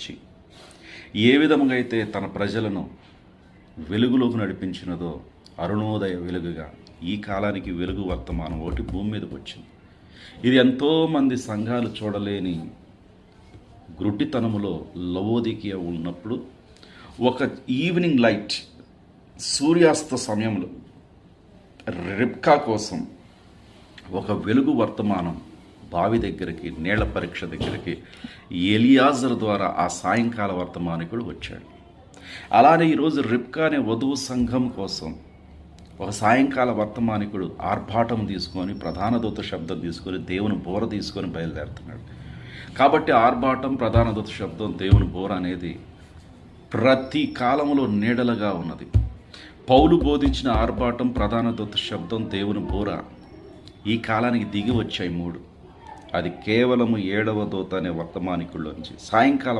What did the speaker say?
వచ్చి ఏ విధముగా అయితే తన ప్రజలను వెలుగులోకి నడిపించినదో అరుణోదయ వెలుగుగా ఈ కాలానికి వెలుగు వర్తమానం ఒకటి భూమి మీదకి వచ్చింది. ఇది ఎంతోమంది సంఘాలు చూడలేని గ్రుడ్డితనములో లవోదికియా ఉన్నప్పుడు ఒక ఈవినింగ్ లైట్ సూర్యాస్త సమయంలో రిబ్కా కోసం ఒక వెలుగు వర్తమానం బావి దగ్గరికి, నీళ్ల పరీక్ష దగ్గరికి ఎలియాజరు ద్వారా ఆ సాయంకాల వర్తమానికుడు వచ్చాడు. అలానే ఈరోజు రిబ్కా అనే వధువు సంఘం కోసం ఒక సాయంకాల వర్తమానికుడు ఆర్భాటం తీసుకొని, ప్రధాన దూత శబ్దం తీసుకొని, దేవుని బోర తీసుకొని బయలుదేరుతున్నాడు. కాబట్టి ఆర్భాటం, ప్రధాన దూత శబ్దం, దేవుని బోర అనేది ప్రతి కాలంలో నీడలుగా ఉన్నది. పౌలు బోధించిన ఆర్భాటం, ప్రధాన దూత శబ్దం, దేవుని బోర ఈ కాలానికి దిగి వచ్చాయి మూడు. అది కేవలము 7వ దూత అనే వర్తమానికుల్లోంచి సాయంకాల